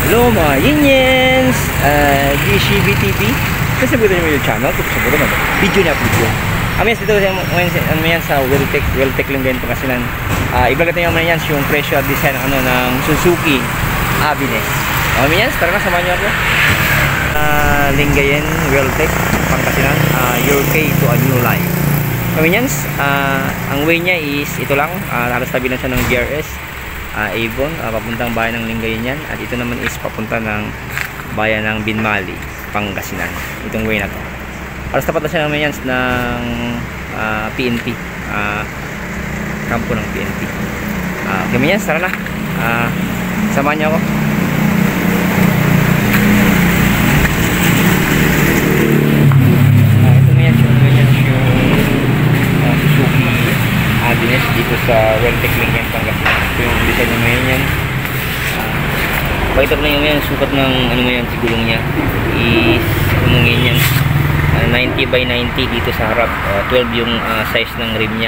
Hello mga Yinyens, GCB TV. Kasi sabihin mo yung channel, kung sabihin mo video niya video. Amin dito ngayon sa Welltec Lingayen Pangasinan. Ibagat nyo naman yan yung presyo at design ng Suzuki Avenue. Amin yan, tara na, samahan nyo ako. Lingayen Welltec Pangasinan, your key to a new life. Amin yan, ang way niya is ito lang, halos tabi lang siya ng GRS. Avon, papuntang bayan ng Lingayen yan, at ito naman is papunta ng bayan ng Binmali, Pangasinan, itong way na to. Alas tapat na siya naman yan ng PNP, kampo ng PNP. Kami yan, tara na, samahan niyo ako. Ito na yan yung Suzuki Avenue dito sa Welltec Lingayen Pangasinan. Ito yung design naman yan. Pakita ko na yung sukat ng sigulong niya is yan 90 by 90 dito sa harap, 12 yung size ng rim niya.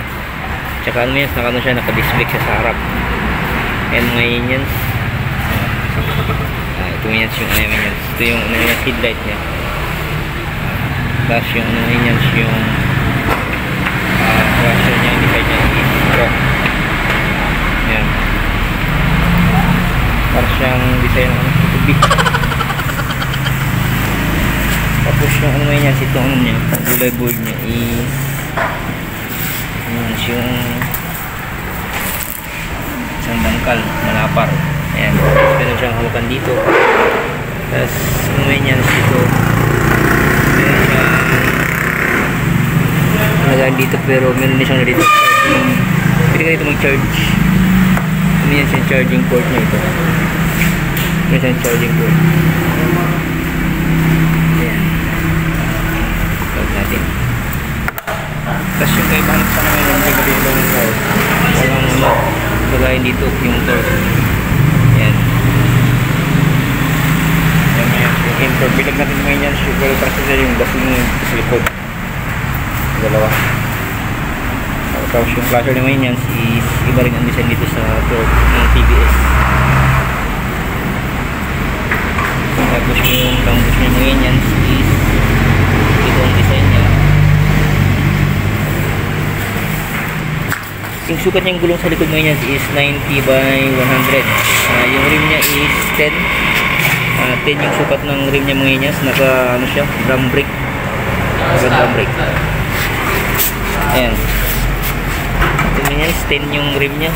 Tsaka naka-display siya sa harap. And ngayon yan, ito yan ito yung headlight niya. Tapos yung yung washer niya, yung design niya is rock. Yan. Para siyang design ng tubig. Tapos yung niya, itong niya, gulay board niya is yung isang dangkal, malapar. Ayan. Tapos meron siyang hawakan dito. Tapos niya dito, meron siyang nalagaan dito, pero meron din siyang dito charging. Pwede ka dito mag-charge. Yan siyang charging port niya ito. Yan siyang charging port. Ayan. Load natin. Tapos yung kaibahan sa namin yung nagagawin ng torque. Walang gagayin dito yung torque. Ayan. Ayan yung import. Bilag natin ngayon yan. Sugar transfer yung gasoline sa likod. Dalawa. Tapos yung flasher naman yan is iba rin ang design dito sa torque ng TBS. Tapos yung tambos niya ngayon yan is ito ang design niya. Yung sukat niyang gulong sa likod ngayon yan is 90 by 100. Yung rim niya is 10. 10 yung sukat ng rim niya ngayon yan. Naka siya, drum brake. Drum brake. Ayan. Ito niya is 10 yung rim niya.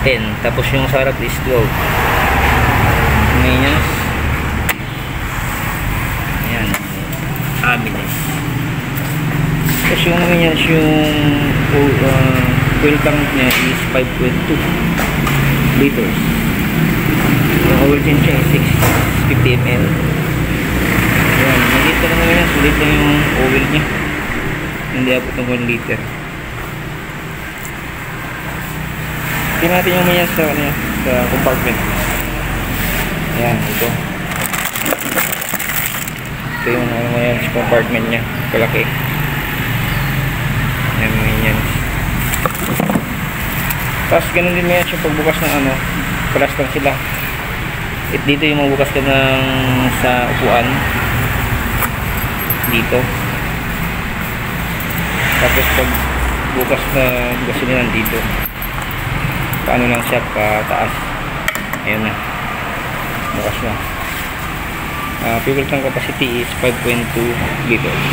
10. Tapos yung sa harap is 12. Ngayon. Ayan. Avenue. Tapos yung ngayon yung fuel tank niya is 5.2 liters. Yung oil change niya is 650 ml. Ayan. Maliit ka naman yan. Sulit lang yung oil niya. Hindi abot ng 1 liter. Tingnan natin yung mayan sa compartment. Ayan, ito. Ito yung mayan sa compartment nya. Kalaki. Ayan, mayan. Tapos ganun din mayan yung pagbukas ng palas lang sila. At dito yung magbukas ka ng sa upuan. Dito. Tapos pag bukas na gasolina dito, paano lang siya pataas. Ayun na, bukas na. Fuel tank capacity is 5.2 liters.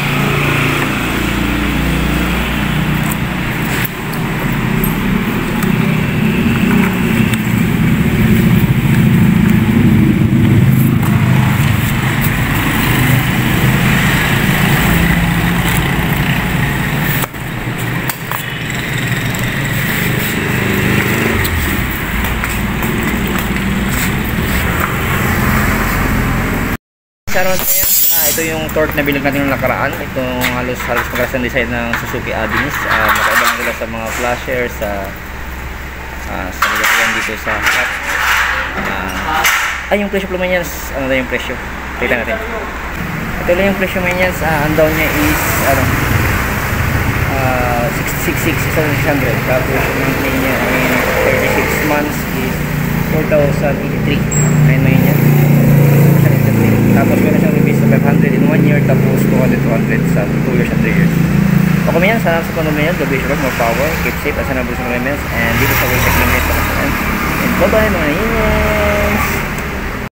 Ito yung torque na bilag natin ng nakaraan. Itong halos magkalas ng design ng Suzuki Avenue. Makaibang nila sa mga flasher, sa nilagyan dito sa harap. Yung presyo naman yan, ano na yung presyo? Tignan natin. Ito lang yung presyo naman yan. Ang down niya is 66,600. Tapos yung monthly niya in 36 months is 4,083. Ayun mo yun yan. Tapos meron siyang release sa 500 in 1 year, tapos 200 sa 2 years and 3 years. O kami yan, sana sa panood nyo, God bless you, more power, keep safe, at sana bulis ng elements, and dito sa Waytech Limit, and bye bye mga humans!